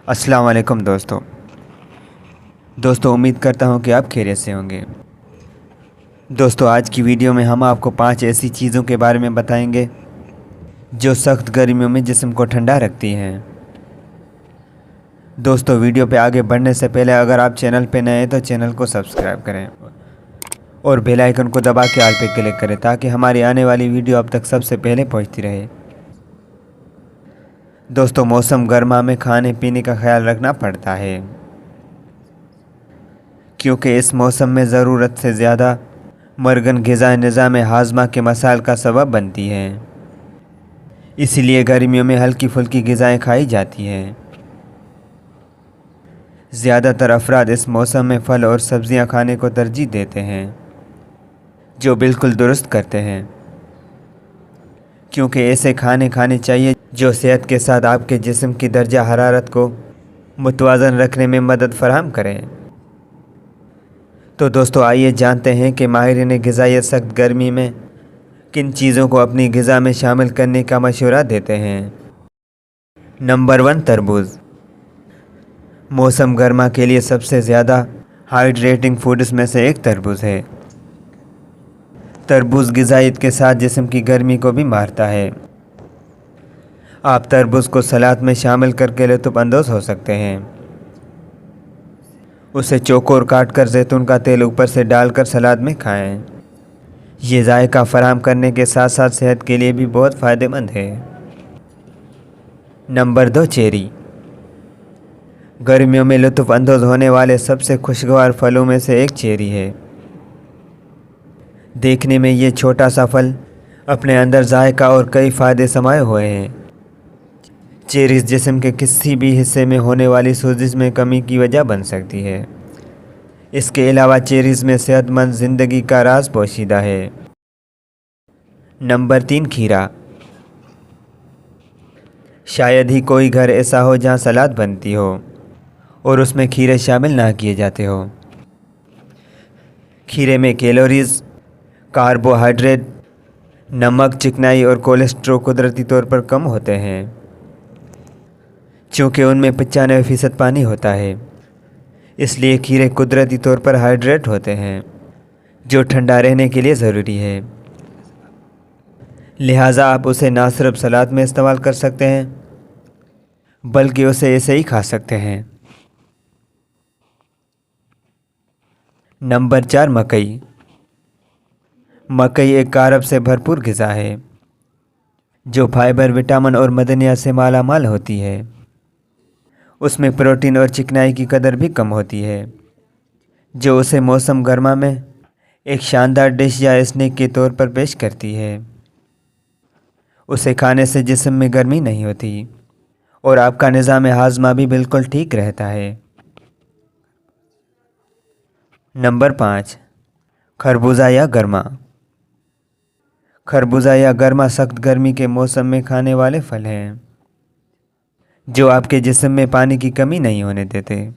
अस्सलाम वालेकुम दोस्तों उम्मीद करता हूँ कि आप खैरियत से होंगे। दोस्तों आज की वीडियो में हम आपको 5 ऐसी चीज़ों के बारे में बताएंगे जो सख्त गर्मियों में जिस्म को ठंडा रखती हैं। दोस्तों वीडियो पे आगे बढ़ने से पहले अगर आप चैनल पे नए हैं तो चैनल को सब्सक्राइब करें और बेल आइकन को दबा के ऑल पे क्लिक करें ताकि हमारी आने वाली वीडियो अब तक सबसे पहले पहुंचती रहे। दोस्तों मौसम गर्मा में खाने पीने का ख्याल रखना पड़ता है क्योंकि इस मौसम में ज़रूरत से ज़्यादा मरगन ग़िज़ा निज़ाम हाज़मा के मसाइल का सबब बनती हैं। इसीलिए गर्मियों में हल्की फुल्की ग़िज़ाएँ खाई जाती हैं। ज़्यादातर अफराद इस मौसम में फल और सब्ज़ियाँ खाने को तरजीह देते हैं जो बिल्कुल दुरुस्त करते हैं क्योंकि ऐसे खाने चाहिए जो सेहत के साथ आपके जिस्म की दर्जा हरारत को मुतवाज़न रखने में मदद फ़राहम करें। तो दोस्तों आइए जानते हैं कि माहिरीन ग़िज़ाइयत सख्त गर्मी में किन चीज़ों को अपनी ग़िज़ा में शामिल करने का मशवरा देते हैं। नंबर 1 तरबूज़। मौसम गर्मा के लिए सबसे ज़्यादा हाइड्रेटिंग फूड्स में से एक तरबूज़ है। तरबूज़ ग़िज़ाइयत के साथ जिस्म की गर्मी को भी मारता है। आप तरबूज़ को सलाद में शामिल करके लुत्फ़ अंदोज़ हो सकते हैं। उसे चौकोर काट कर जैतून का तेल ऊपर से डालकर सलाद में खाएं। ये जायका फराहम करने के साथ साथ सेहत के लिए भी बहुत फ़ायदेमंद है। Number 2 cherry. गर्मियों में लुत्फ़ अंदोज़ होने वाले सबसे खुशगवार फलों में से एक चेरी है। देखने में ये छोटा सा फल अपने अंदर जायका और कई फ़ायदे समाये हुए हैं। चेरीज़ जिस्म के किसी भी हिस्से में होने वाली सोजिश में कमी की वजह बन सकती है। इसके अलावा चेरीज़ में सेहतमंद ज़िंदगी का राज पोशीदा है। नंबर 3 खीरा। शायद ही कोई घर ऐसा हो जहाँ सलाद बनती हो और उसमें खीरे शामिल ना किए जाते हो। खीरे में कैलोरीज़, कार्बोहाइड्रेट, नमक, चिकनाई और कोलेस्ट्रॉल कुदरती तौर पर कम होते हैं चूँकि उनमें 95% पानी होता है। इसलिए खीरे कुदरती तौर पर हाइड्रेट होते हैं जो ठंडा रहने के लिए ज़रूरी है। लिहाजा आप उसे ना सिर्फ सलाद में इस्तेमाल कर सकते हैं बल्कि उसे ऐसे ही खा सकते हैं। नंबर 4 मकई। मकई एक कार्ब से भरपूर ग़िज़ा है जो फाइबर, विटामिन और मदनियात से माला माल होती है। उसमें प्रोटीन और चिकनाई की कदर भी कम होती है जो उसे मौसम गर्मा में एक शानदार डिश या स्नैक के तौर पर पेश करती है। उसे खाने से जिस्म में गर्मी नहीं होती और आपका निज़ाम हाज़मा भी बिल्कुल ठीक रहता है। नंबर 5 खरबूजा या गर्मा। खरबूजा या गर्मा सख्त गर्मी के मौसम में खाने वाले फल हैं जो आपके जिस्म में पानी की कमी नहीं होने देते।